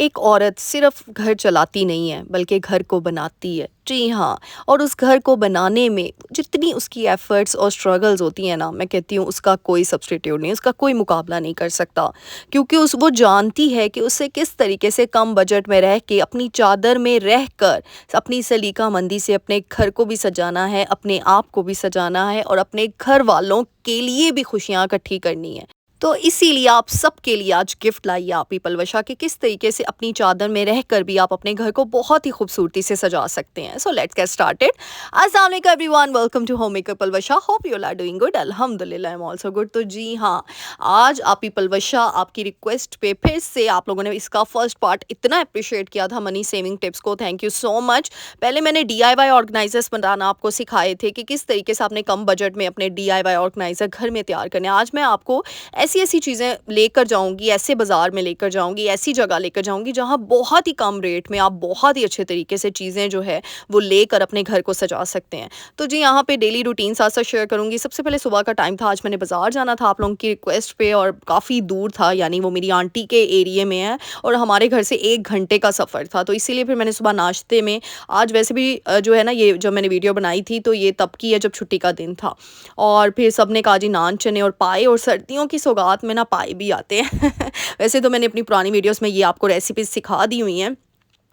एक औरत सिर्फ घर चलाती नहीं है बल्कि घर को बनाती है। जी हाँ। और उस घर को बनाने में जितनी उसकी एफर्ट्स और स्ट्रगल्स होती हैं ना, मैं कहती हूँ उसका कोई सब्स्टिट्यूट नहीं, उसका कोई मुकाबला नहीं कर सकता। क्योंकि उस वो जानती है कि उसे किस तरीके से कम बजट में रह के अपनी चादर में रह कर अपनी सलीका मंदी से अपने घर को भी सजाना है, अपने आप को भी सजाना है और अपने घर वालों के लिए भी खुशियाँ इकट्ठी करनी है। तो इसीलिए आप सबके लिए आज गिफ्ट लाई है आप ही पलवशा कि किस तरीके से अपनी चादर में रहकर भी आप अपने घर को बहुत ही खूबसूरती से सजा सकते हैं। So let's get started. अस्सलाम वालेकुम everyone, welcome to home maker Palwasha. Hope you are doing good. अल्हम्दुलिल्लाह आई एम आल्सो गुड। तो जी हाँ, आज आप ही पलवशा आपकी रिक्वेस्ट पे फिर से आप लोगों ने इसका फर्स्ट पार्ट इतना अप्रिशिएट किया था मनी सेविंग टिप्स को, थैंक यू सो मच। पहले मैंने DIY ऑर्गेनाइजर्स बनाना आपको सिखाए थे कि किस तरीके से आपने कम बजट में अपने DIY ऑर्गेनाइजर घर में तैयार करने। आज मैं आपको ऐसी ऐसी चीज़ें लेकर जाऊँगी, ऐसे बाज़ार में लेकर जाऊँगी, ऐसी जगह लेकर जाऊँगी जहाँ बहुत ही कम रेट में आप बहुत ही अच्छे तरीके से चीज़ें जो है वो लेकर अपने घर को सजा सकते हैं। तो जी यहाँ पे डेली रूटीन साथ-साथ शेयर करूँगी। सबसे पहले सुबह का टाइम था, आज मैंने बाज़ार जाना था आप लोगों की रिक्वेस्ट पे और काफ़ी दूर था, यानी वो मेरी आंटी के एरिये में है और हमारे घर से 1 घंटे का सफ़र था। तो इसीलिए फिर मैंने सुबह नाश्ते में आज वैसे भी जो है ना, ये जब मैंने वीडियो बनाई थी तो ये तब की है जब छुट्टी का दिन था। और फिर सबने कहा जी नान, चने और पाए, और सर्दियों की सौगात में ना पाए भी आते हैं। वैसे तो मैंने अपनी पुरानी वीडियोस में ये आपको रेसिपीज़ सिखा दी हुई हैं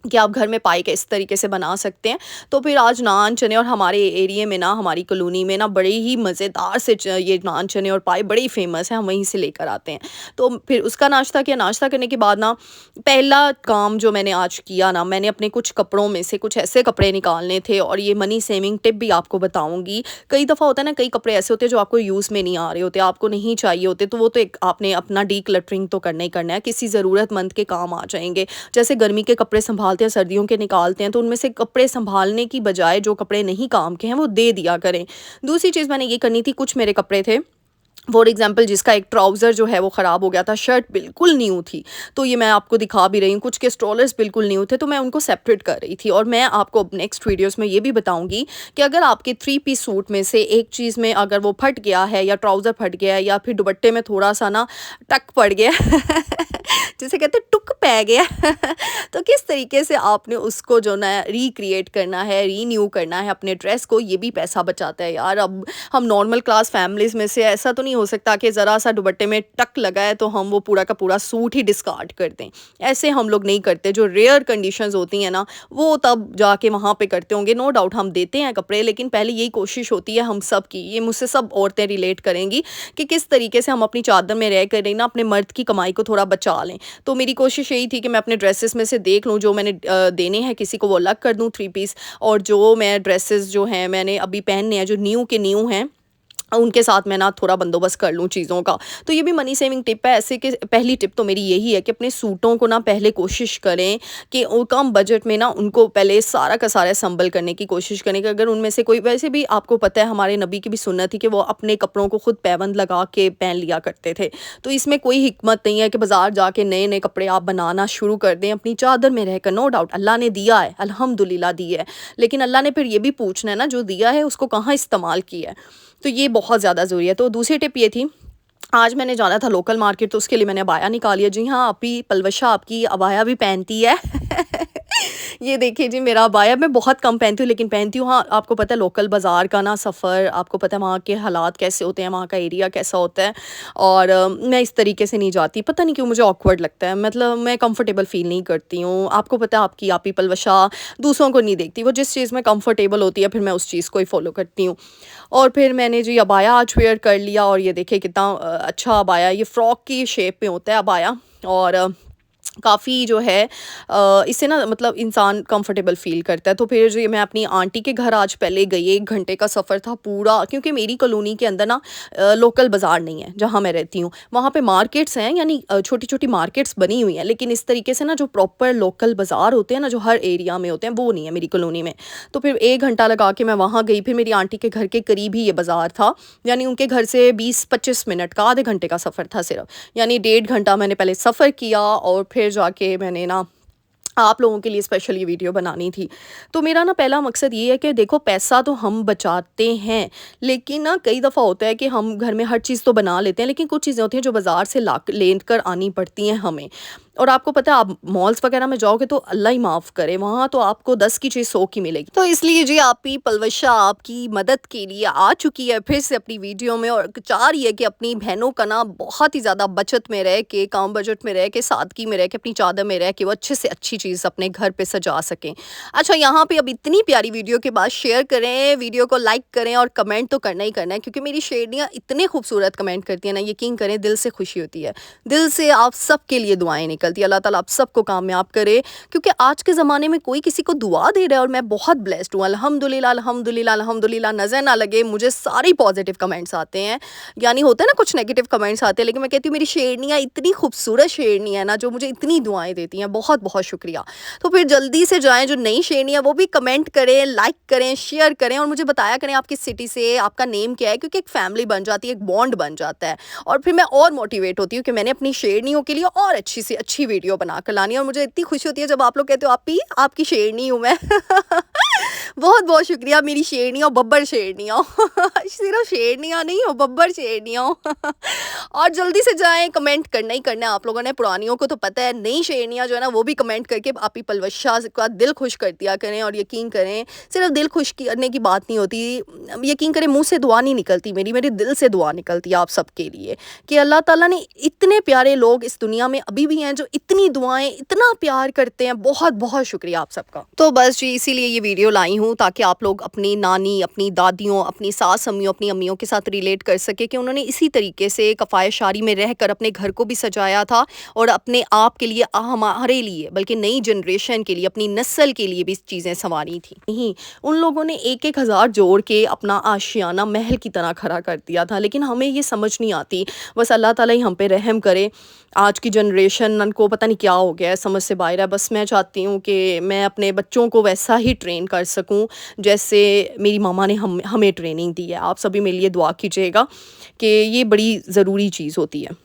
कि आप घर में पाई किस तरीके से बना सकते हैं। तो फिर आज नान चने, और हमारे एरिया में ना, हमारी कॉलोनी में ना बड़े ही मज़ेदार से ये नान चने और पाई बड़े ही फेमस हैं, हम वहीं से लेकर आते हैं। तो फिर उसका नाश्ता किया। नाश्ता करने के बाद ना पहला काम जो मैंने आज किया ना, मैंने अपने कुछ कपड़ों में से कुछ ऐसे कपड़े निकालने थे और ये मनी सेविंग टिप भी आपको बताऊँगी। कई दफ़ा होता है ना, कई कपड़े ऐसे होते हैं जो आपको यूज़ में नहीं आ रहे होते, आपको नहीं चाहिए होते, तो वो तो एक आपने अपना डीक्लटरिंग तो करना ही करना है, किसी ज़रूरतमंद के काम आ जाएँगे। जैसे गर्मी के कपड़े सँभालते हैं, सर्दियों के निकालते हैं, तो उनमें से कपड़े सँभालने की बजाय जो कपड़े नहीं काम के हैं वो दे दिया करें। दूसरी चीज़ मैंने ये करनी थी, कुछ मेरे कपड़े थे फॉर एग्जाम्पल जिसका एक ट्राउज़र जो है वो ख़राब हो गया था, शर्ट बिल्कुल न्यू थी, तो ये मैं आपको दिखा भी रही हूँ, कुछ के स्ट्रोलर्स बिल्कुल न्यू थे, तो मैं उनको सेपरेट कर रही थी। और मैं आपको अब नेक्स्ट वीडियोस में ये भी बताऊंगी कि अगर आपके 3 पीस सूट में से एक चीज़ में अगर वो फट गया है, या ट्राउज़र फट गया है, या फिर दुपट्टे में थोड़ा सा ना टक पड़ गया जिसे कहते हैं टुक पै गया तो किस तरीके से आपने उसको जो ना रिक्रिएट करना है, रीन्यू करना है अपने ड्रेस को, ये भी पैसा बचाता है यार। अब हम नॉर्मल क्लास फैमिलीज़ में से ऐसा तो नहीं हो सकता कि ज़रा सा दुपट्टे में टक लगा है तो हम वो पूरा का पूरा सूट ही डिस्कार्ड कर दें। ऐसे हम लोग नहीं करते। जो रेयर कंडीशंस होती हैं ना, वो तब जाके वहाँ पे करते होंगे। नो डाउट हम देते हैं कपड़े, लेकिन पहले यही कोशिश होती है हम सब की, ये मुझसे सब औरतें रिलेट करेंगी कि किस तरीके से हम अपनी चादर में रह कर ना अपने मर्द की कमाई को थोड़ा बचा लें। तो मेरी कोशिश यही थी कि मैं अपने ड्रेसेस में से देख लूँ जो मैंने देने हैं किसी को, वो अलग कर दूँ 3 पीस, और जो मैं ड्रेसेस जो हैं मैंने अभी पहनने हैं, जो न्यू के न्यू हैं, उनके साथ मैं ना थोड़ा बंदोबस्त कर लूँ चीज़ों का। तो ये भी मनी सेविंग टिप है। ऐसे कि पहली टिप तो मेरी यही है कि अपने सूटों को ना पहले कोशिश करें कि वो कम बजट में ना उनको पहले सारा का सारा संभल करने की कोशिश करें कि अगर उनमें से कोई, वैसे भी आपको पता है हमारे नबी की भी सुन्नत थी कि वो अपने कपड़ों को खुद पैबंद लगा के पहन लिया करते थे। तो इसमें कोई हिकमत नहीं है कि बाज़ार जाके नए नए कपड़े आप बनाना शुरू कर दें अपनी चादर में रहकर। नो डाउट अल्लाह ने दिया है, अल्हम्दुलिल्लाह दी है, लेकिन अल्लाह ने फिर ये भी पूछना है ना, जो दिया है उसको कहाँ इस्तेमाल किया है। तो ये बहुत ज़्यादा ज़रूरी है। तो दूसरी टिप ये थी, आज मैंने जाना था लोकल मार्केट, तो उसके लिए मैंने अबाया निकाली है। जी हाँ, आपकी पलवशा आपकी अबाया भी पहनती है ये देखिए जी, मेरा अबाया मैं बहुत कम पहनती हूँ, लेकिन पहनती हूँ। हाँ, आपको पता है लोकल बाज़ार का ना सफ़र, आपको पता है वहाँ के हालात कैसे होते हैं, वहाँ का एरिया कैसा होता है, और मैं इस तरीके से नहीं जाती, पता नहीं क्यों मुझे ऑकवर्ड लगता है, मतलब मैं कंफर्टेबल फ़ील नहीं करती हूँ। आपको पता है आपकी आप ही पलवशा दूसरों को नहीं देखती, वो जिस चीज़ में कंफर्टेबल होती है फिर मैं उस चीज़ को ही फ़ॉलो करती हूँ। और फिर मैंने जी अबाया आज वेयर कर लिया, और ये देखिए कितना अच्छा अबाया, ये फ्रॉक की शेप में होता है अबाया, और काफ़ी जो है इससे ना मतलब इंसान कंफर्टेबल फ़ील करता है। तो फिर जो ये मैं अपनी आंटी के घर आज पहले गई, 1 घंटे का सफ़र था पूरा, क्योंकि मेरी कॉलोनी के अंदर ना लोकल बाज़ार नहीं है जहाँ मैं रहती हूँ। वहाँ पे मार्केट्स हैं, यानी छोटी-छोटी मार्केट्स बनी हुई हैं, लेकिन इस तरीके से ना जो प्रॉपर लोकल बाज़ार होते हैं ना, जो हर एरिया में होते हैं, वो नहीं है मेरी कॉलोनी में। तो फिर 1 घंटा लगा के मैं वहाँ गई, फिर मेरी आंटी के घर के करीब ही ये बाज़ार था, यानी उनके घर से 20-25 मिनट का, आधे घंटे का सफ़र था सिर्फ, यानी 1.5 घंटा मैंने पहले सफ़र किया, और फिर जाके मैंने ना आप लोगों के लिए स्पेशल ये वीडियो बनानी थी। तो मेरा ना पहला मकसद ये है कि देखो पैसा तो हम बचाते हैं, लेकिन ना कई दफ़ा होता है कि हम घर में हर चीज़ तो बना लेते हैं, लेकिन कुछ चीज़ें होती हैं जो बाज़ार से ला लेकर आनी पड़ती हैं हमें। और आपको पता है आप मॉल्स वगैरह में जाओगे तो अल्लाह ही माफ़ करे, वहाँ तो आपको 10 की चीज़ 100 की मिलेगी। तो इसलिए जी आपकी पलवशा आपकी मदद के लिए आ चुकी है फिर से अपनी वीडियो में, और चाह रही है कि अपनी बहनों का ना बहुत ही ज़्यादा बचत में रह के, कम बजट में रह के, सादगी में रह के, अपनी चादर में रह के वो अच्छे से अच्छी चीज़ अपने घर पे सजा सकें। अच्छा, यहाँ पे अब इतनी प्यारी वीडियो के बाद शेयर करें, वीडियो को लाइक करें और कमेंट तो करना ही करना है, क्योंकि मेरी शेरनियाँ इतने खूबसूरत कमेंट करती हैं ना, यकीन करें दिल से खुशी होती है। दिल से आप सबके लिए दुआएँ निकलती हैं। अल्लाह ताला आप सबको कामयाब करे, क्योंकि आज के ज़माने में कोई किसी को दुआ दे रहा है, और मैं बहुत ब्लेस्ड हूँ अल्हम्दुलिल्लाह, अल्हम्दुलिल्लाह, अल्हम्दुलिल्लाह। नज़र ना लगे मुझे सारे पॉजिटिव कमेंट्स आते हैं, यानी होता है ना कुछ नेगेटिव कमेंट्स आते हैं, लेकिन मैं कहती हूँ मेरी शेरनियाँ इतनी खूबसूरत शेरनियाँ हैं ना, जो मुझे इतनी दुआएँ देती हैं, बहुत बहुत शुक्रिया। तो फिर जल्दी से जाएँ, जो नई शेरनियाँ वो भी कमेंट करें, लाइक करें, शेयर करें, और मुझे बताया करें आप किस सिटी से, आपका नेम क्या है, क्योंकि एक फैमिली बन जाती है, एक बॉन्ड बन जाता है, और फिर मैं और मोटिवेट होती हूँ कि मैंने अपनी शेरनियों के लिए और अच्छी से अच्छी वीडियो बनाकर लानी है। और मुझे इतनी खुशी होती है जब आप लोग कहते हो आपी आपकी शेरनी हूँ मैं। बहुत बहुत शुक्रिया मेरी शेरनियाँ, बब्बर शेरनियाँ। सिर्फ शेरनियाँ नहीं हो, बब्बर शेरनियाँ। और जल्दी से जाएं, कमेंट करना ही करना है आप लोगों ने, पुरानियों को तो पता है, नई शेरनियाँ जो है ना वो भी कमेंट करके आपी पलवशा का दिल खुश कर दिया करें। और यकीन करें सिर्फ दिल खुश करने की बात नहीं होती, यकीन करें मुंह से दुआ नहीं निकलती मेरी, मेरे दिल से दुआ निकलती है आप सबके लिए, कि अल्लाह ताला ने इतने प्यारे लोग इस दुनिया में अभी भी हैं जो इतनी दुआएं, इतना प्यार करते हैं। बहुत बहुत शुक्रिया आप सबका। तो बस जी इसीलिए ये वीडियो लाई हूँ, ताकि आप लोग अपनी नानी, अपनी दादियों, अपनी सास अम्मियों, अपनी अम्मियों के साथ रिलेट कर सके कि उन्होंने इसी तरीके से कफ़ाय शारी में रहकर अपने घर को भी सजाया था, और अपने आप के लिए, हमारे लिए, बल्कि नई जनरेशन के लिए, अपनी नस्ल के लिए भी चीज़ें संवारी थी। नहीं, उन लोगों ने एक एक हज़ार जोड़ के अपना आशियाना महल की तरह खड़ा कर दिया था, लेकिन हमें ये समझ नहीं आती। बस अल्लाह ताला ही हम पे रहम करे। आज की जनरेशन को पता नहीं क्या हो गया है, समझ से बाहर है। बस मैं चाहती हूँ कि मैं अपने बच्चों को वैसा ही ट्रेन कर सकूँ जैसे मेरी मामा ने हमें ट्रेनिंग दी है। आप सभी मेरे लिए दुआ कीजिएगा कि ये बड़ी ज़रूरी चीज़ होती है।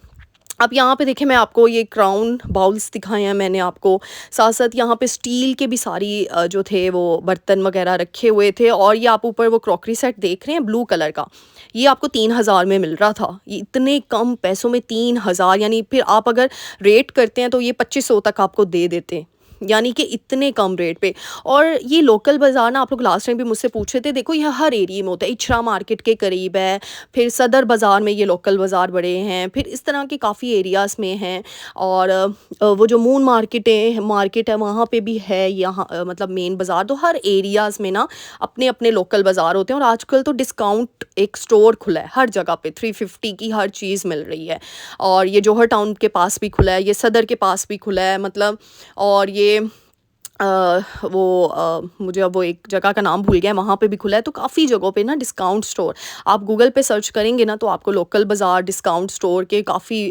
अब यहाँ पे देखें, मैं आपको ये क्राउन बाउल्स दिखाए हैं मैंने आपको, साथ साथ यहाँ पे स्टील के भी सारी जो थे वो बर्तन वगैरह रखे हुए थे। और ये आप ऊपर वो क्रॉकरी सेट देख रहे हैं ब्लू कलर का, ये आपको 3000 में मिल रहा था। ये इतने कम पैसों में 3000, यानी फिर आप अगर रेट करते हैं तो ये 2500 तक आपको दे देते हैं, यानी कि इतने कम रेट पे। और ये लोकल बाज़ार ना, आप लोग लास्ट टाइम भी मुझसे पूछे थे, देखो यह हर एरिया में होता है। इछरा मार्केट के करीब है, फिर सदर बाज़ार में ये लोकल बाज़ार बड़े हैं, फिर इस तरह के काफ़ी एरियाज़ में हैं। और वो जो मून मार्केट है वहाँ पे भी है, यहाँ मतलब मेन बाज़ार। तो हर एरियाज़ में ना अपने अपने लोकल बाज़ार होते हैं। और आजकल तो डिस्काउंट एक स्टोर खुला है हर जगह पे, 350 की हर चीज़ मिल रही है। और ये जौहर टाउन के पास भी खुला है, ये सदर के पास भी खुला है, मतलब। और ये मुझे अब वो एक जगह का नाम भूल गया है, वहाँ पे भी खुला है। तो काफ़ी जगहों पे ना डिस्काउंट स्टोर, आप गूगल पे सर्च करेंगे ना तो आपको लोकल बाज़ार डिस्काउंट स्टोर के काफ़ी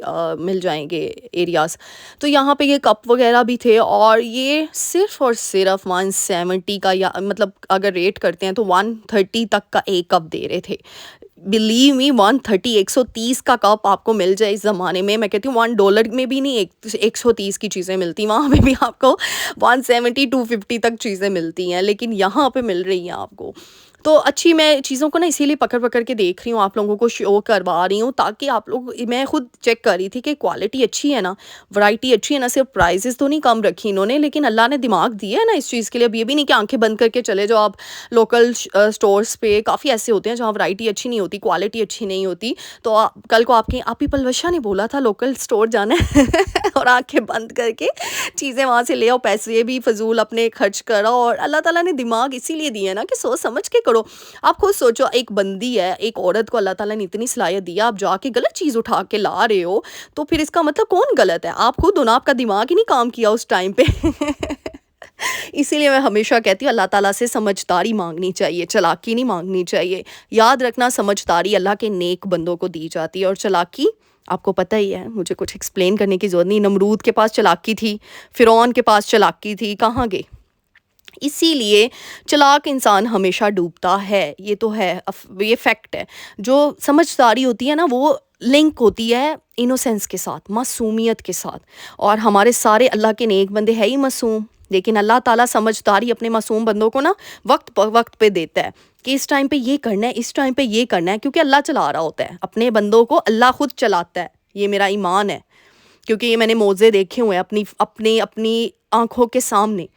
मिल जाएंगे एरियाज़। तो यहाँ पे ये कप वगैरह भी थे, और ये सिर्फ़ और सिर्फ 170 का, या मतलब अगर रेट करते हैं तो 130 तक का एक कप दे रहे थे। बिलीव मी, 130, 130 का कप आपको मिल जाए इस ज़माने में, मैं कहती हूँ $1 में भी नहीं, 130 की चीज़ें मिलती, वहाँ पे भी आपको 170, 250 तक चीज़ें मिलती हैं, लेकिन यहाँ पे मिल रही हैं आपको। तो अच्छी, मैं चीज़ों को ना इसीलिए पकड़ पकड़ के देख रही हूँ, आप लोगों को शो करवा रही हूँ, ताकि आप लोग, मैं खुद चेक कर रही थी कि क्वालिटी अच्छी है ना, वैरायटी अच्छी है ना, सिर्फ प्राइसेस तो नहीं कम रखी इन्होंने, लेकिन अल्लाह ने दिमाग दिया है ना इस चीज़ के लिए। अब ये भी नहीं कि आंखें बंद करके चले जाओ आप लोकल स्टोर्स पे। काफ़ी ऐसे होते हैं जहाँ वैरायटी अच्छी नहीं होती, क्वालिटी अच्छी नहीं होती। तो कल को आप ही पलवशा ने बोला था लोकल स्टोर जाना है और आंखें बंद करके चीज़ें वहाँ से ले आओ, पैसे भी फजूल अपने खर्च करो। और अल्लाह ताला ने दिमाग इसीलिए दिया है ना कि सोच समझ के करो। आप खुद सोचो, एक बंदी है, एक औरत को अल्लाह ताला ने इतनी सलाहियत दिया, आप जाके गलत चीज़ उठा के ला रहे हो, तो फिर इसका मतलब कौन गलत है? आप खुद हो ना, आपका दिमाग ही नहीं काम किया उस टाइम पे। इसीलिए मैं हमेशा कहती हूँ अल्लाह ताला से समझदारी मांगनी चाहिए, चालाकी नहीं मांगनी चाहिए। याद रखना, समझदारी अल्लाह के नेक बंदों को दी जाती है, और चालाकी आपको पता ही है, मुझे कुछ एक्सप्लेन करने की ज़रूरत नहीं। नमरूद के पास चालाकी थी, फ़िरौन के पास चालाकी थी, कहाँ गए? इसीलिए चालाक इंसान हमेशा डूबता है, ये तो है, ये फैक्ट है। जो समझदारी होती है ना, वो लिंक होती है इनोसेंस के साथ, मासूमियत के साथ। और हमारे सारे अल्लाह के नेक बंदे हैं ही मासूम, लेकिन अल्लाह ताला समझदारी अपने मासूम बंदों को ना वक्त पे देता है कि इस टाइम पे ये करना है, इस टाइम पे ये करना है, क्योंकि अल्लाह चला रहा होता है अपने बंदों को, अल्लाह खुद चलाता है। ये मेरा ईमान है क्योंकि ये मैंने मोज़े देखे हुए हैं अपनी अपनी आँखों के सामने।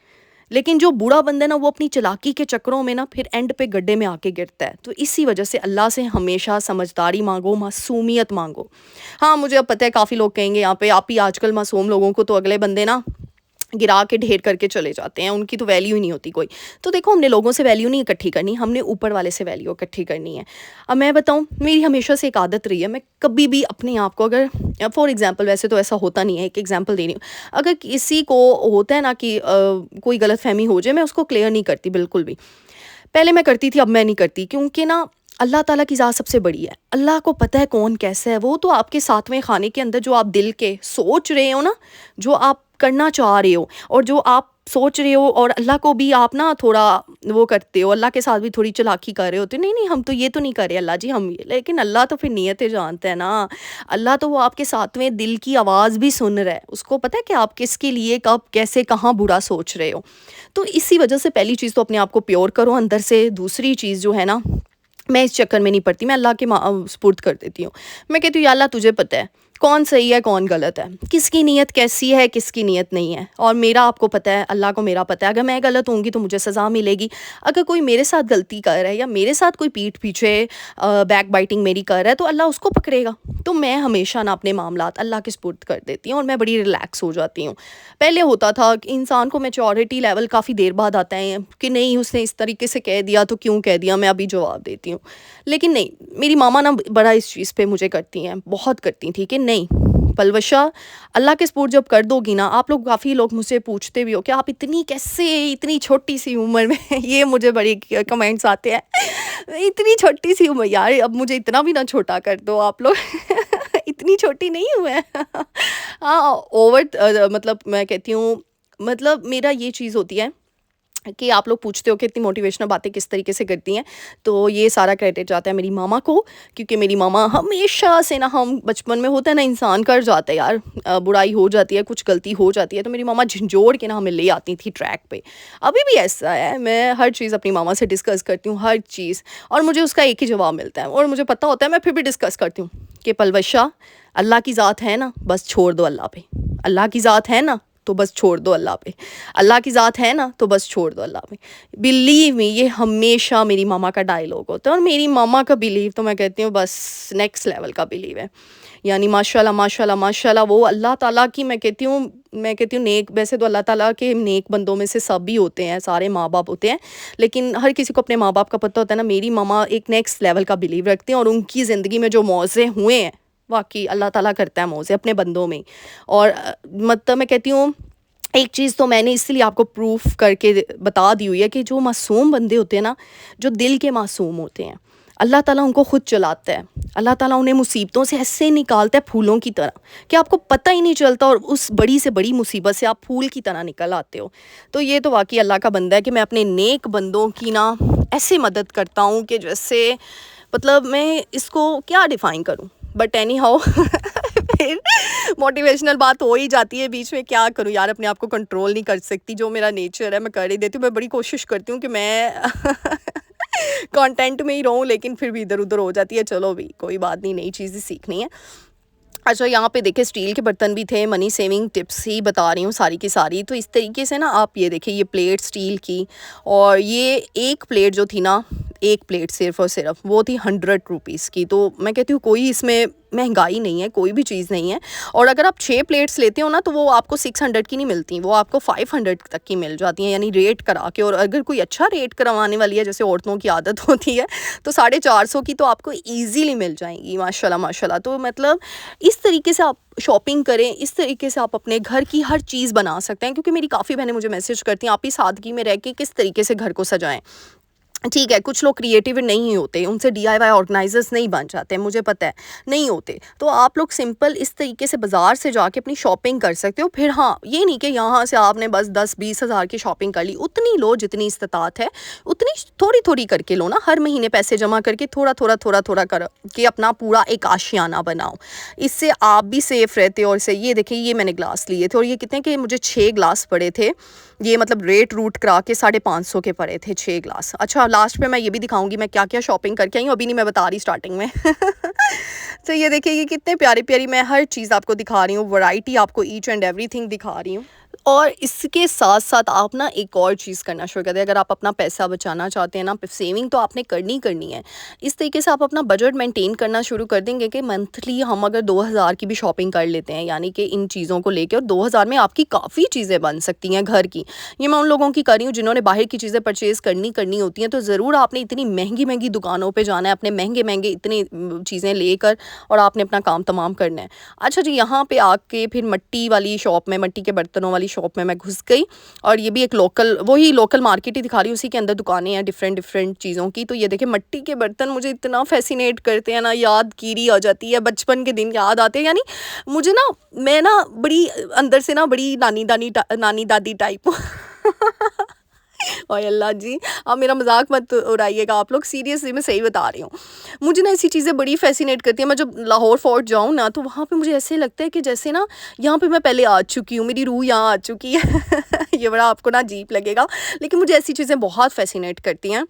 लेकिन जो बूढ़ा बंदा है ना, वो अपनी चालाकी के चक्करों में ना फिर एंड पे गड्ढे में आके गिरता है। तो इसी वजह से अल्लाह से हमेशा समझदारी माँगो, मासूमियत माँगो। हाँ, मुझे अब पता है काफ़ी लोग कहेंगे यहाँ पे, आप ही आजकल मासूम लोगों को तो अगले बंदे ना गिरा के ढेर करके चले जाते हैं, उनकी तो वैल्यू ही नहीं होती कोई। तो देखो, हमने लोगों से वैल्यू नहीं इकट्ठी करनी, हमने ऊपर वाले से वैल्यू इकट्ठी करनी है। अब मैं बताऊँ, मेरी हमेशा से एक आदत रही है, मैं कभी भी अपने आप को अगर फॉर एग्ज़ाम्पल, वैसे तो ऐसा होता नहीं है, एक एग्ज़ाम्पल दे रही हूँ। अगर किसी को होता है ना कि कोई गलतफ़हमी हो जाए, मैं उसको क्लियर नहीं करती बिल्कुल भी। पहले मैं करती थी, अब मैं नहीं करती, क्योंकि ना अल्लाह ताला की ज़ात सबसे बड़ी है। अल्लाह को पता है कौन कैसा है, वो तो आपके सातवें खाने के अंदर जो आप दिल के सोच रहे हो ना, जो आप करना चाह रहे हो और जो आप सोच रहे हो, और अल्लाह को भी आप ना थोड़ा वो करते हो, अल्लाह के साथ भी थोड़ी चालाकी कर रहे होते हो, नहीं, नहीं हम तो ये तो नहीं कर रहे अल्लाह जी हम ये, लेकिन अल्लाह तो फिर नियतें जानता है ना। अल्लाह तो वो आपके सातवें दिल की आवाज़ भी सुन रहा है, उसको पता है कि आप किसके लिए, कब, कैसे, कहाँ बुरा सोच रहे हो। तो इसी वजह से पहली चीज़ तो अपने आप को प्योर करो अंदर से। दूसरी चीज़ जो है ना, मैं इस चक्कर में नहीं पड़ती, मैं अल्लाह के सुपुर्द कर देती हूँ। मैं कहती हूँ या अल्लाह तुझे पता है कौन सही है कौन गलत है, किसकी नीयत कैसी है किसकी नीयत नहीं है, और मेरा आपको पता है, अल्लाह को मेरा पता है। अगर मैं गलत होंगी तो मुझे सज़ा मिलेगी। अगर कोई मेरे साथ गलती कर रहा है या मेरे साथ कोई पीठ पीछे बैक बाइटिंग मेरी कर रहा है, तो अल्लाह उसको पकड़ेगा। तो मैं हमेशा ना अपने मामलात अल्लाह के सुपुर्द कर देती हूँ और मैं बड़ी रिलैक्स हो जाती हूँ। पहले होता था कि इंसान को मैच्योरिटी लेवल काफ़ी देर बाद आता है कि नहीं, उसने इस तरीके से कह दिया तो क्यों कह दिया, मैं अभी जवाब देती हूँ। लेकिन नहीं, मेरी मामा ना बड़ा इस चीज़ पे मुझे करती हैं, बहुत करती थी कि नहीं पलवशा, अल्लाह के सुपुर्द जब कर दोगी ना, आप लोग काफ़ी लोग मुझसे पूछते भी हो कि आप इतनी कैसे, इतनी छोटी सी उम्र में ये मुझे बड़े कमेंट्स आते हैं इतनी छोटी सी उम्र, यार अब मुझे इतना भी ना छोटा कर दो आप लोग इतनी छोटी नहीं हूँ मैं हाँ, मतलब मैं कहती हूँ, मतलब मेरा ये चीज़ होती है कि आप लोग पूछते हो कि इतनी मोटिवेशनल बातें किस तरीके से करती हैं, तो ये सारा क्रेडिट जाता है मेरी मामा को। क्योंकि मेरी मामा हमेशा से ना, हम बचपन में होता है ना, इंसान कर जाता है यार, बुराई हो जाती है, कुछ गलती हो जाती है, तो मेरी मामा झंझोड़ के ना हमें ले आती थी ट्रैक पे। अभी भी ऐसा है, मैं हर चीज़ अपनी मामा से डिस्कस करती हूँ, हर चीज़, और मुझे उसका एक ही जवाब मिलता है, और मुझे पता होता है, मैं फिर भी डिस्कस करती हूँ कि पलवशा, अल्लाह की ज़ात है ना, बस छोड़ दो अल्लाह पे। अल्लाह की ज़ात है ना, तो बस छोड़ दो अल्लाह पे। अल्लाह की ज़ात है ना, तो बस छोड़ दो अल्लाह पे। बिलीव मी, ये हमेशा मेरी मामा का डायलॉग होता है, और मेरी मामा का बिलीव तो मैं कहती हूँ बस नेक्स्ट लेवल का बिलीव है। यानी माशाल्लाह माशाल्लाह माशाल्लाह, वो अल्लाह ताला की मैं कहती हूँ नेक, वैसे तो अल्लाह ताला के नेक बंदों में से सब भी होते हैं, सारे माँ-बाप होते हैं, लेकिन हर किसी को अपने माँ-बाप का पता होता है ना। मेरी मामा एक नेक्स्ट लेवल का बिलीव रखती हैं, और उनकी ज़िंदगी में जो मौज़े हुए हैं, वाक़ई अल्लाह ताला करता है मौज़े अपने बंदों में। और मतलब मैं कहती हूँ, एक चीज़ तो मैंने इसलिए आपको प्रूफ़ करके बता दी हुई है कि जो मासूम बंदे होते हैं ना, जो दिल के मासूम होते हैं, अल्लाह ताला उनको खुद चलाता है। अल्लाह ताला उन्हें मुसीबतों से ऐसे निकालता है फूलों की तरह, कि आपको पता ही नहीं चलता, और उस बड़ी से बड़ी मुसीबत से आप फूल की तरह निकल आते हो। तो ये तो वाक़ई अल्लाह का बंदा है कि मैं अपने नेक बंदों की ना ऐसे मदद करता हूँ कि जैसे, मतलब मैं इसको क्या डिफ़ाइन करूँ, बट एनी हाउ फिर मोटिवेशनल बात हो ही जाती है बीच में, क्या करूँ यार, अपने आप को कंट्रोल नहीं कर सकती, जो मेरा नेचर है मैं कर ही देती हूँ। मैं बड़ी कोशिश करती हूँ कि मैं कंटेंट में ही रहूँ, लेकिन फिर भी इधर-उधर हो जाती है। चलो भी कोई बात नहीं, नई चीज़ें सीखनी है। अच्छा, यहाँ पे देखिए स्टील के बर्तन भी थे, मनी सेविंग टिप्स ही बता रही हूँ सारी की सारी। तो इस तरीके से ना, आप ये देखिए, ये प्लेट स्टील की, और ये एक प्लेट जो थी ना, एक प्लेट सिर्फ़ और सिर्फ वो थी 100 रुपीज़ की। तो मैं कहती हूँ कोई इसमें महंगाई नहीं है, कोई भी चीज़ नहीं है। और अगर आप 6 प्लेट्स लेते हो ना, तो वो आपको 600 की नहीं मिलती, वो आपको 500 तक की मिल जाती हैं, यानी रेट करा के। और अगर कोई अच्छा रेट करवाने वाली है, जैसे औरतों की आदत होती है, तो 450 की तो आपको ईज़िली मिल जाएँगी, माशाल्लाह माशाल्लाह। तो मतलब इस तरीके से आप शॉपिंग करें, इस तरीके से आप अपने घर की हर चीज़ बना सकते हैं। क्योंकि मेरी काफ़ी बहनें मुझे मैसेज करती हैं, आप ही सादगी में रह के किस तरीके से घर को सजाएँ। ठीक है, कुछ लोग क्रिएटिव नहीं होते, उनसे डीआईवाई ऑर्गेनाइज़र्स नहीं बन जाते, मुझे पता है, नहीं होते। तो आप लोग सिंपल इस तरीके से बाज़ार से जाके अपनी शॉपिंग कर सकते हो। फिर हाँ, ये नहीं कि यहाँ से आपने बस 10-20 हज़ार की शॉपिंग कर ली, उतनी लो जितनी इस्तात है, उतनी थोड़ी-थोड़ी करके लो ना, हर महीने पैसे जमा करके थोड़ा-थोड़ा, थोड़ा-थोड़ा कर के अपना पूरा एक आशियाना बनाओ। इससे आप भी सेफ़ रहते हो, और इससे ये देखिए, ये मैंने ग्लास लिए थे, और ये कितने के मुझे 6 ग्लास पड़े थे। ये मतलब रेट रूट करा के 550 के पड़े थे 6 ग्लास। अच्छा लास्ट में मैं ये भी दिखाऊँगी मैं क्या-क्या शॉपिंग करके आई हूँ, अभी नहीं मैं बता रही स्टार्टिंग में। तो ये देखिए ये कितने प्यारी-प्यारी मैं हर चीज़ आपको दिखा रही हूँ, वैरायटी आपको ईच एंड एवरीथिंग दिखा रही हूँ। और इसके साथ-साथ आप ना एक और चीज़ करना शुरू कर दें, अगर आप अपना पैसा बचाना चाहते हैं ना, सेविंग तो आपने करनी ही करनी है। इस तरीके से आप अपना बजट मेंटेन करना शुरू कर देंगे कि मंथली हम अगर 2000 की भी शॉपिंग कर लेते हैं, यानी कि इन चीज़ों को लेके, और 2000 में आपकी काफ़ी चीज़ें बन सकती हैं घर की। ये मैं उन लोगों की कर रही हूँ जिन्होंने बाहर की चीज़ें परचेज़ करनी होती हैं, तो ज़रूर आपने इतनी महँगी-महँगी दुकानों पे जाना है, अपने महँगे-महँगे इतनी चीज़ें लेकर, और आपने अपना काम तमाम करना है। अच्छा जी, यहाँ पे आके फिर मट्टी वाली शॉप में, मट्टी के बर्तनों वाली शॉप में मैं घुस गई, और ये भी एक लोकल, वही लोकल मार्केट ही दिखा रही हूँ, उसी के अंदर दुकानें हैं डिफरेंट डिफरेंट चीज़ों की। तो ये देखिए मट्टी के बर्तन मुझे इतना फैसिनेट करते हैं ना, यादगिरी आ जाती है, बचपन के दिन याद आते हैं। यानी मुझे ना, मैं ना बड़ी अंदर से ना बड़ी नानी दादी टाइप हूँ। ओए अल्लाह जी, आप मेरा मज़ाक मत उड़ाइएगा आप लोग, सीरियसली मैं सही बता रही हूँ। मुझे ना ऐसी चीज़ें बड़ी फ़ैसिनेट करती हैं। मैं जब लाहौर फ़ोर्ट जाऊँ ना, तो वहाँ पे मुझे ऐसे लगता है कि जैसे ना यहाँ पे मैं पहले आ चुकी हूँ, मेरी रूह यहाँ आ चुकी है। ये बड़ा आपको ना अजीब लगेगा, लेकिन मुझे ऐसी चीज़ें बहुत फ़ैसिनेट करती हैं।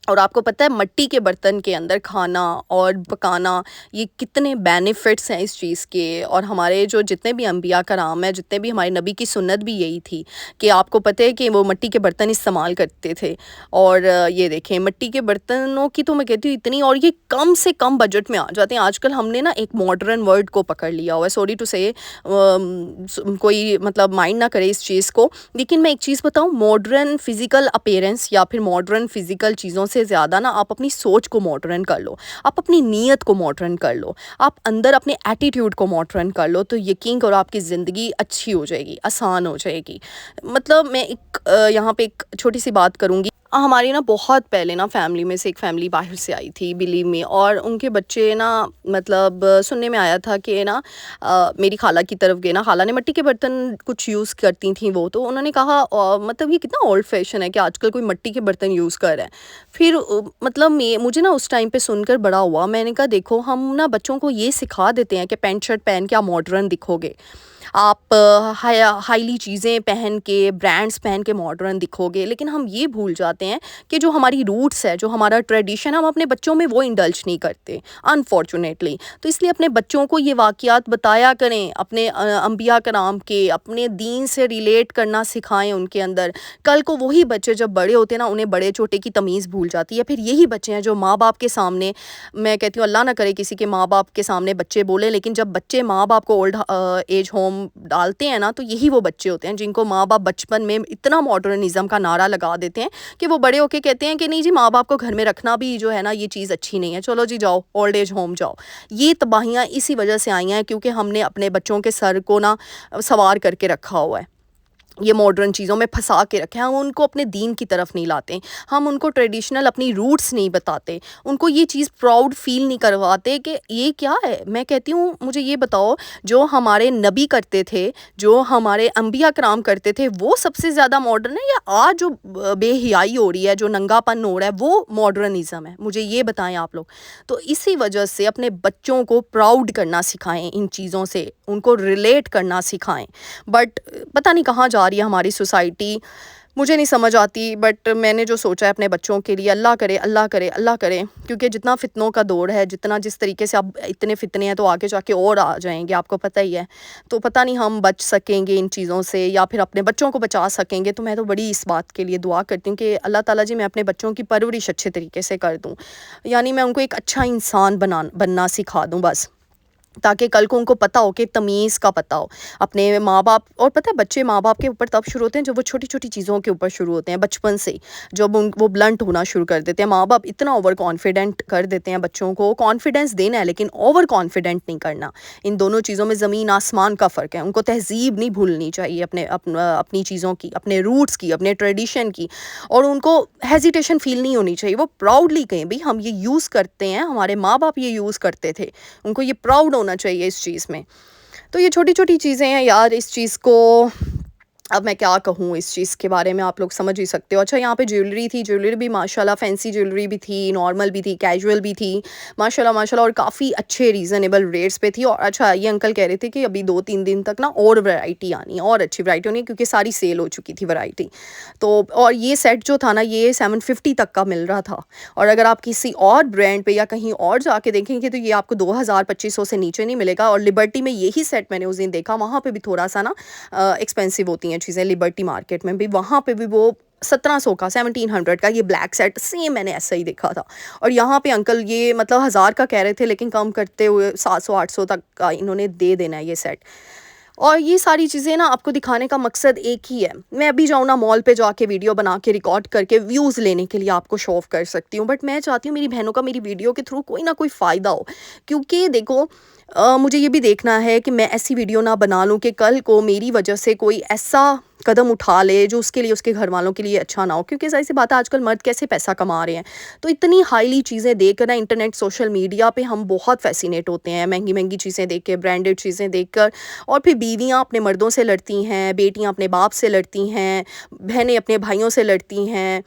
और आपको पता है मट्टी के बर्तन के अंदर खाना और पकाना, ये कितने बेनिफिट्स हैं इस चीज़ के। और हमारे जो जितने भी अम्बिया कराम है, जितने भी हमारे नबी की सुन्नत भी यही थी कि आपको पता है कि वो मट्टी के बर्तन इस्तेमाल करते थे। और ये देखें मट्टी के बर्तनों की तो मैं कहती हूँ इतनी, और ये कम से कम बजट में आ जाते हैं। आजकल हमने ना एक मॉडर्न वर्ड को पकड़ लिया हुआ है, सॉरी टू से, कोई मतलब माइंड ना करे इस चीज़ को, लेकिन मैं एक चीज़ बताऊँ, मॉडर्न फिज़िकल अपीयरेंस या फिर मॉडर्न फिज़िकल चीज़ों से ज़्यादा ना आप अपनी सोच को मॉडर्न कर लो, आप अपनी नीयत को मॉडर्न कर लो, आप अंदर अपने एटीट्यूड को मॉडर्न कर लो, तो यकीन करो आपकी ज़िंदगी अच्छी हो जाएगी, आसान हो जाएगी। मतलब मैं एक यहाँ पे एक छोटी सी बात करूँगी। हमारी ना बहुत पहले ना फैमिली में से एक फैमिली बाहर से आई थी, बिलीव मी, और उनके बच्चे ना, मतलब सुनने में आया था कि ना मेरी खाला की तरफ गए ना, खाला ने मिट्टी के बर्तन कुछ यूज़ करती थी वो, तो उन्होंने कहा मतलब ये कितना ओल्ड फैशन है कि आजकल कोई मिट्टी के बर्तन यूज़ कर रहा है। फिर मतलब मुझे ना उस टाइम पे सुनकर बड़ा हुआ, मैंने कहा देखो हम ना बच्चों को ये सिखा देते हैं कि पैंट शर्ट पहन के आप मॉडर्न दिखोगे, आप हाईली चीज़ें पहन के, ब्रांड्स पहन के मॉडर्न दिखोगे, लेकिन हम ये भूल जाते हैं कि जो हमारी रूट्स है, जो हमारा ट्रेडिशन है, हम अपने बच्चों में वो इंडल्ज नहीं करते अनफॉर्चुनेटली। तो इसलिए अपने बच्चों को ये वाक़यात बताया करें, अपने अम्बिया कराम के, अपने दीन से रिलेट करना सिखाएं उनके अंदर। कल को वही बच्चे जब बड़े होते हैं ना, उन्हें बड़े छोटे की तमीज़ भूल जाती है। फिर यही बच्चे हैं जो माँ बाप के सामने, मैं कहती हूँ अल्लाह ना करे किसी के माँ बाप के सामने बच्चे बोले, लेकिन जब बच्चे माँ बाप को ओल्ड एज होम डालते हैं ना, तो यही वो बच्चे होते हैं जिनको माँ बाप बचपन में इतना मॉडर्निज्म का नारा लगा देते हैं कि वो बड़े होके कहते हैं कि नहीं जी, माँ बाप को घर में रखना भी जो है ना, ये चीज़ अच्छी नहीं है, चलो जी जाओ ओल्ड एज होम जाओ। ये तबाहियाँ इसी वजह से आई हैं क्योंकि हमने अपने बच्चों के सर को ना सवार करके रखा हुआ है, ये मॉडर्न चीज़ों में फंसा के रखे हैं। हम उनको अपने दीन की तरफ नहीं लाते, हम उनको ट्रेडिशनल अपनी रूट्स नहीं बताते, उनको ये चीज़ प्राउड फील नहीं करवाते कि ये क्या है। मैं कहती हूँ मुझे ये बताओ, जो हमारे नबी करते थे, जो हमारे अम्बिया कराम करते थे, वो सबसे ज़्यादा मॉडर्न है, या आज जो बेहयाई हो रही है, जो नंगापन हो रहा है, वो मॉडर्निज़म है? मुझे ये बताएं आप लोग। तो इसी वजह से अपने बच्चों को प्राउड करना सिखाएं, इन चीज़ों से उनको रिलेट करना सिखाएं। बट पता नहीं कहाँ जा रही है हमारी सोसाइटी, मुझे नहीं समझ आती। बट मैंने जो सोचा है अपने बच्चों के लिए, अल्लाह करे अल्लाह करे अल्लाह करे, क्योंकि जितना फितनों का दौर है, जितना जिस तरीके से अब इतने फितने हैं, तो आगे जाके और आ जाएंगे, आपको पता ही है। तो पता नहीं हम बच सकेंगे इन चीज़ों से या फिर अपने बच्चों को बचा सकेंगे। तो मैं तो बड़ी इस बात के लिए दुआ करती हूँ कि अल्लाह ताला जी मैं अपने बच्चों की परवरिश अच्छे तरीके से कर दूँ, यानी मैं उनको एक अच्छा इंसान बनना सिखा दूँ बस, ताकि कल को उनको पता हो कि तमीज़ का पता हो अपने माँ बाप। और पता है बच्चे माँ बाप के ऊपर तब शुरू होते हैं जब वो छोटी छोटी चीज़ों के ऊपर शुरू होते हैं, बचपन से जब वो ब्लंट होना शुरू कर देते हैं। माँ बाप इतना ओवर कॉन्फिडेंट कर देते हैं बच्चों को, कॉन्फिडेंस देना है लेकिन ओवर कॉन्फिडेंट नहीं करना। इन दोनों चीज़ों में ज़मीन आसमान का फ़र्क है। उनको तहज़ीब नहीं भूलनी चाहिए अपनी चीज़ों की, अपने रूट्स की, अपने ट्रेडिशन की, और उनको हेजिटेशन फ़ील नहीं होनी चाहिए। वो प्राउडली कहें भाई हम ये यूज़ करते हैं, हमारे माँ बाप ये यूज़ करते थे, उनको ये प्राउड होना चाहिए इस चीज़ में। तो ये छोटी छोटी चीज़ें हैं यार, इस चीज़ को अब मैं क्या कहूँ इस चीज़ के बारे में, आप लोग समझ ही सकते हो। अच्छा, यहाँ पे ज्वेलरी थी, ज्वेलरी भी माशाल्लाह फैंसी ज्वेलरी भी थी, नॉर्मल भी थी, कैजुअल भी थी, माशाल्लाह माशाल्लाह, और काफ़ी अच्छे रीज़नेबल रेट्स पे थी। और अच्छा, ये अंकल कह रहे थे कि अभी 2-3 दिन तक ना और वैरायटी आनी है, और अच्छी वैरायटी होनी है, क्योंकि सारी सेल हो चुकी थी वैरायटी। तो और ये सेट जो था ना, ये 750 तक का मिल रहा था। और अगर आप किसी और ब्रांड पे या कहीं और जाके देखेंगे तो ये आपको 2000-2500 से नीचे नहीं मिलेगा। और लिबर्टी में यही सेट मैंने उस दिन देखा, वहाँ पे भी थोड़ा-सा ना एक्सपेंसिव होती हैं चीज़ें, लिबर्टी मार्केट में भी, वहाँ पे भी वो 1700 का, 1700 का ये ब्लैक सेट सेम मैंने ऐसा ही देखा था। और यहाँ पे अंकल ये मतलब 1000 का कह रहे थे, लेकिन कम करते हुए 700-800 तक का इन्होंने दे देना है ये सेट। और ये सारी चीज़ें ना आपको दिखाने का मकसद एक ही है। मैं अभी जाऊँ ना मॉल पे जाके वीडियो बना के रिकॉर्ड करके व्यूज़ लेने के लिए आपको शो ऑफ कर सकती हूँ, बट मैं चाहती हूँ मेरी बहनों का मेरी वीडियो के थ्रू कोई ना कोई फ़ायदा हो। क्योंकि देखो, मुझे ये भी देखना है कि मैं ऐसी वीडियो ना बना लूँ कि कल को मेरी वजह से कोई ऐसा कदम उठा ले जो उसके लिए, उसके घर वालों के लिए अच्छा ना हो। क्योंकि ज़ाहिर सी बात है, आजकल मर्द कैसे पैसा कमा रहे हैं। तो इतनी हाईली चीज़ें देखकर ना, इंटरनेट सोशल मीडिया पे हम बहुत फ़ैसिनेट होते हैं, महंगी-महंगी चीज़ें देख के, ब्रांडेड चीज़ें देखकर। और फिर बीवियाँ अपने मर्दों से लड़ती हैं, बेटियाँ अपने बाप से लड़ती हैं, बहनें अपने भाइयों से लड़ती हैं।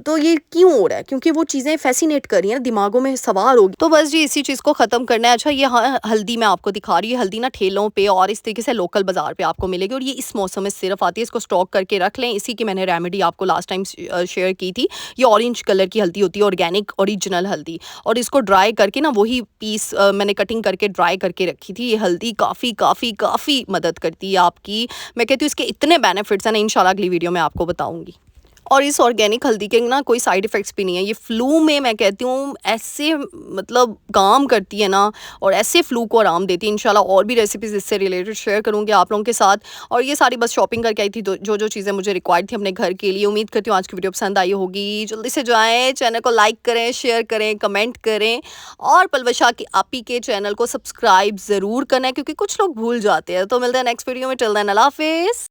तो ये क्यों हो रहा है? क्योंकि वो चीज़ें फ़ैसिनेट कर रही हैं ना, दिमागों में सवार हो गई। तो बस जी इसी चीज़ को ख़त्म करना है। अच्छा, ये हल्दी मैं आपको दिखा रही हूँ, हल्दी ना ठेलों पे और इस तरीके से लोकल बाज़ार पे आपको मिलेगी, और ये इस मौसम में सिर्फ़ आती है। इसको स्टॉक करके रख लें। इसी की मैंने रेमेडी आपको लास्ट टाइम शेयर की थी। ये ऑरेंज कलर की हल्दी होती है, ऑर्गेनिक ओरिजिनल हल्दी। और इसको ड्राई करके ना, वही पीस मैंने कटिंग करके ड्राई करके रखी थी। ये हल्दी काफ़ी काफ़ी काफ़ी मदद करती है आपकी। मैं कहती हूँ इसके इतने बेनिफिट्स हैं ना, इंशाल्लाह अगली वीडियो में आपको बताऊँगी। और इस ऑर्गेनिक हल्दी के ना कोई साइड इफ़ेक्ट्स भी नहीं है। ये फ्लू में मैं कहती हूँ ऐसे मतलब काम करती है ना, और ऐसे फ्लू को आराम देती है। इंशाल्लाह और भी रेसिपीज़ इससे रिलेटेड शेयर करूँगी आप लोगों के साथ। और ये सारी बस शॉपिंग करके आई थी, तो जो चीज़ें मुझे रिक्वायर्ड थी अपने घर के लिए। उम्मीद करती हूँ आज की वीडियो पसंद आई होगी। जल्दी से जाएँ, चैनल को लाइक करें, शेयर करें, कमेंट करें, और पलवशा की आपी के चैनल को सब्सक्राइब ज़रूर करना है, क्योंकि कुछ लोग भूल जाते हैं। तो मिलते हैं नेक्स्ट वीडियो में। टिल देन अल्लाह हाफ़िज़।